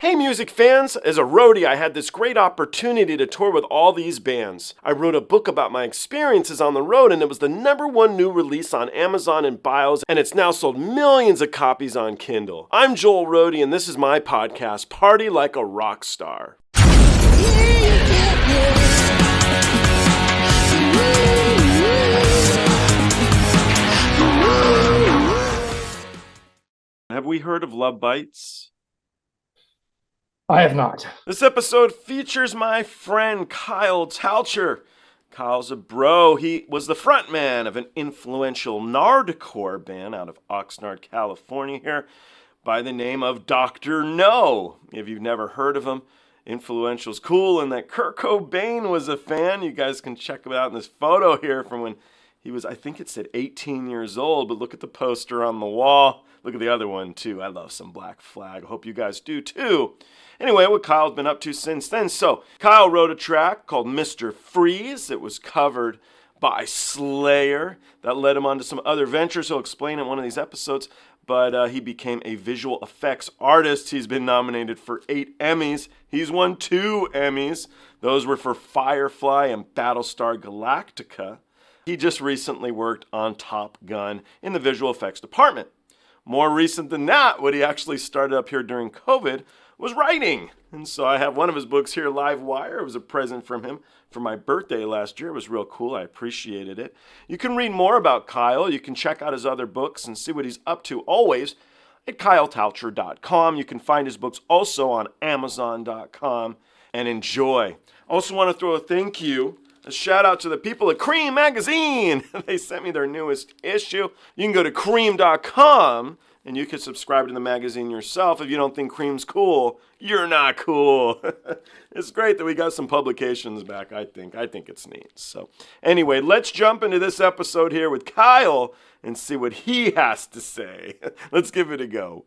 Hey music fans, as a roadie I had this great opportunity to tour with all these bands. I wrote a book about my experiences on the road and it was the #1 new release on Amazon and Bios and it's now sold millions of copies on Kindle. I'm Joel Roadie and this is my podcast, Party Like a Rock Star. Have we heard of Love Bites? I have not. This episode features my friend Kyle Talcher. Kyle's a bro. He was the frontman of an influential nardcore band out of Oxnard, California here by the name of Dr. No. If you've never heard of him, influential's cool, and that Kurt Cobain was a fan. You guys can check it out in this photo here from when he was, I think it said 18 years old, but look at the poster on the wall. Look at the other one, too. I love some Black Flag. I hope you guys do, too. Anyway, what Kyle's been up to since then. So, Kyle wrote a track called Mr. Freeze. It was covered by Slayer. That led him on to some other ventures. He'll explain in one of these episodes. But he became a visual effects artist. He's been nominated for 8 Emmys. He's won 2 Emmys. Those were for Firefly and Battlestar Galactica. He just recently worked on Top Gun in the visual effects department. More recent than that, what he actually started up here during COVID was writing. And so I have one of his books here, Live Wire. It was a present from him for my birthday last year. It was real cool. I appreciated it. You can read more about Kyle. You can check out his other books and see what he's up to always at kyletalcher.com. You can find his books also on amazon.com and enjoy. Also want to throw a thank you, a shout out to the people at Cream Magazine. They sent me their newest issue. You can go to cream.com and you can subscribe to the magazine yourself. If you don't think Cream's cool, you're not cool. It's great that we got some publications back, I think. I think it's neat. So anyway, let's jump into this episode here with Kyle and see what he has to say. Let's give it a go.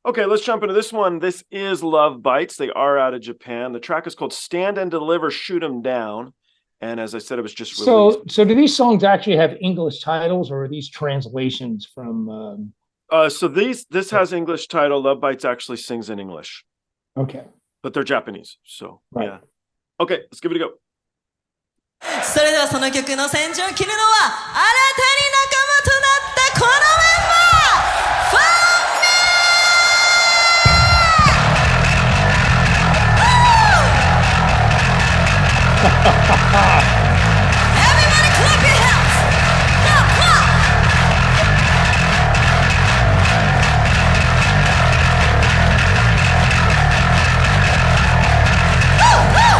Okay, let's jump into this one. This is Love Bites. They are out of Japan. The track is called Stand and Deliver, Shoot 'em Down. And as I said, it was just released. So do these songs actually have English titles, or are these translations from? So this has English title. Love Bites actually sings in English. Okay. But they're Japanese. So right. Yeah. Okay, let's give it a go. それではその曲の先陣を切るのは新たに仲間となったこのメンバー、ファンメEverybody clap your hands! Clap, clap! Woo, woo!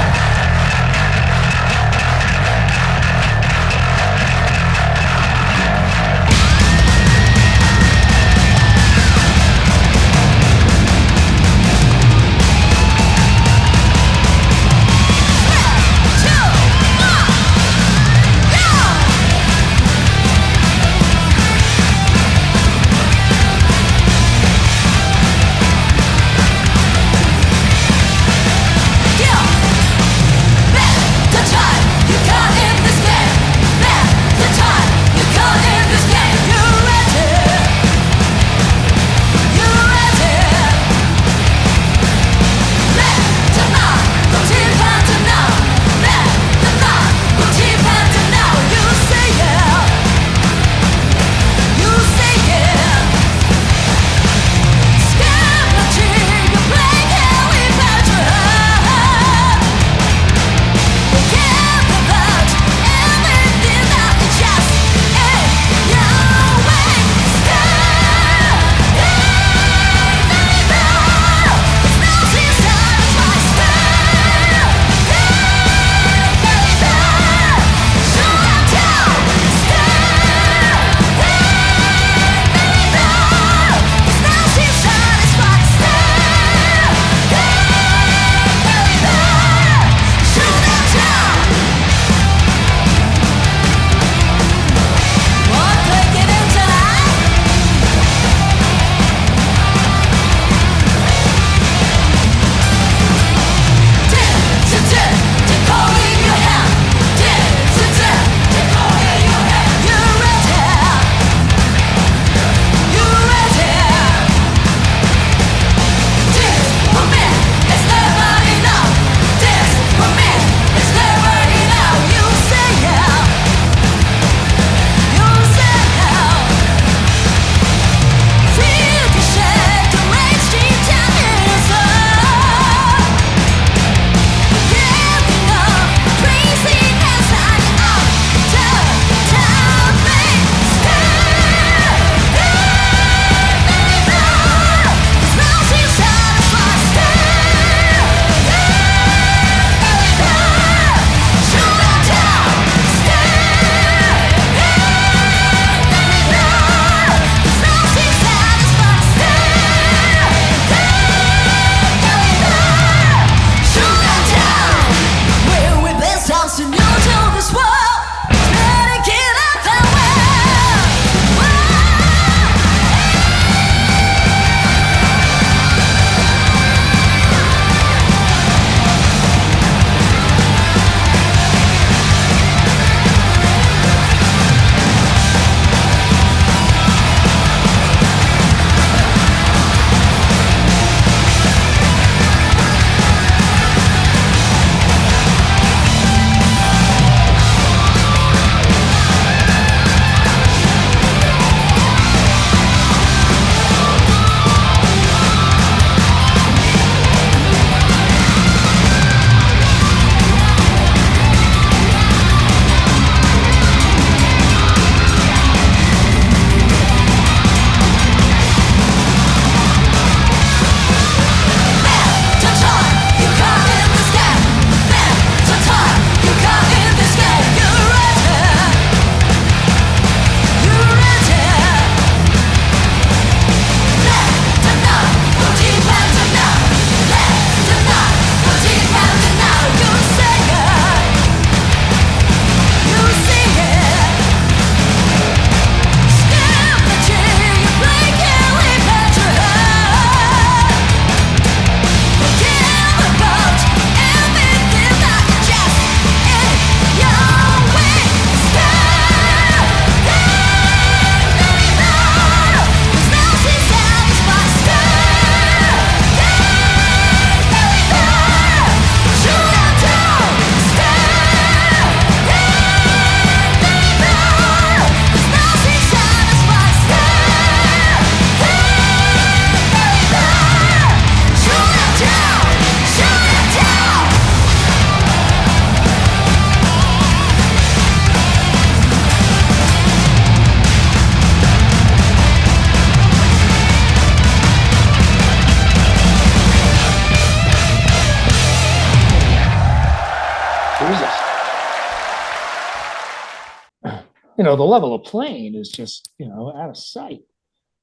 the level of playing is just, out of sight,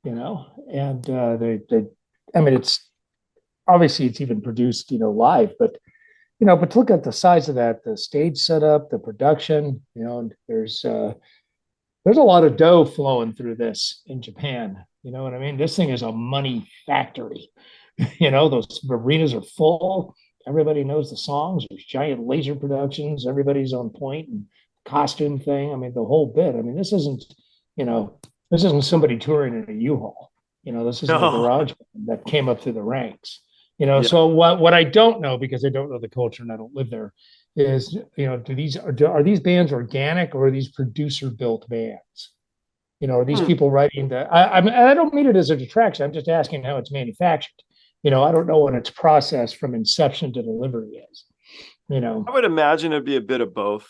and I mean, it's obviously it's even produced, live, but to look at the size of that, the stage setup, the production, and there's a lot of dough flowing through this in Japan. You know what I mean? This thing is a money factory. Those arenas are full. Everybody knows the songs. There's giant laser productions. Everybody's on point, and costume thing. I mean, the whole bit. I mean, this isn't somebody touring in a U-Haul. This isn't a garage band that came up through the ranks. Yeah. So what I don't know, because I don't know the culture and I don't live there, is are these bands organic, or are these producer built bands? Are these people writing the? I don't mean it as a detraction. I'm just asking how it's manufactured. I don't know what its process from inception to delivery is. I would imagine it'd be a bit of both.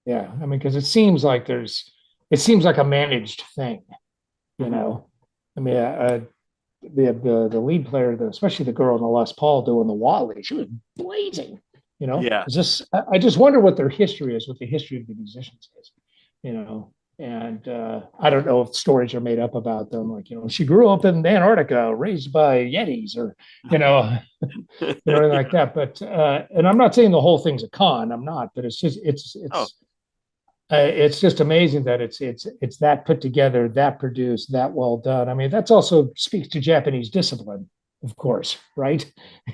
Yeah, I mean, because it seems like a managed thing. I mean, the lead player, especially the girl in the Les Paul doing the Wally, she was blazing. Yeah. I just wonder what their history is, what the history of the musicians is. And I don't know if stories are made up about them, like she grew up in Antarctica, raised by Yetis, or anything like that. But and I'm not saying the whole thing's a con. I'm not, but it's just amazing that it's that put together, that produced, that well done. I mean, that's also speaks to Japanese discipline, of course, right?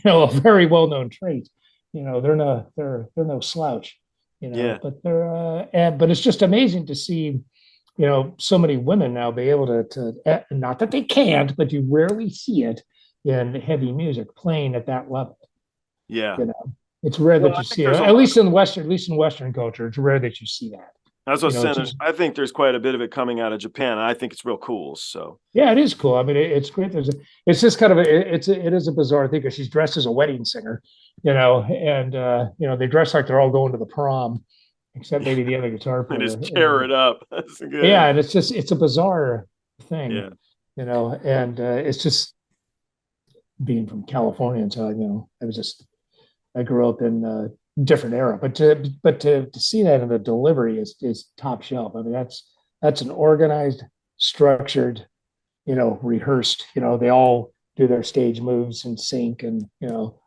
A very well known trait. They're no slouch. Yeah. But but it's just amazing to see, so many women now be able to not that they can't, but you rarely see it in heavy music playing at that level. Yeah. It's rare that you see it, at least in Western culture. It's rare that you see that. That's what I'm saying. I think there's quite a bit of it coming out of Japan, and I think it's real cool. So yeah, it is cool. I mean, it's great. It's just kind of it is a bizarre thing, because she's dressed as a wedding singer, and they dress like they're all going to the prom, except maybe the other guitar player. And just tear it up. That's good. Yeah, and it's a bizarre thing. Yeah. And it's just being from California, and so I grew up in a different era, but to see that in the delivery is top shelf. I mean, that's an organized, structured, rehearsed. They all do their stage moves in sync, and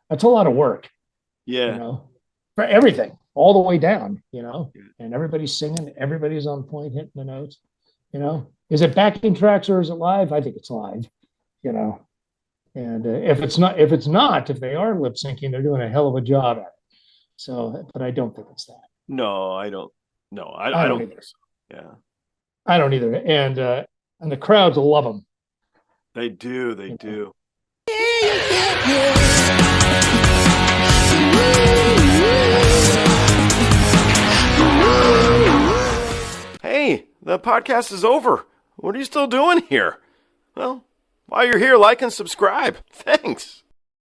that's a lot of work. Yeah. For everything, all the way down. And everybody's singing, everybody's on point, hitting the notes. Is it backing tracks or is it live? I think it's live. And if they are lip syncing, they're doing a hell of a job at it. So, but I don't think it's that. No, I don't. No, I don't think so. Yeah. I don't either. And the crowds love them. They do. They do. Hey, the podcast is over. What are you still doing here? Well, while you're here, like and subscribe. Thanks.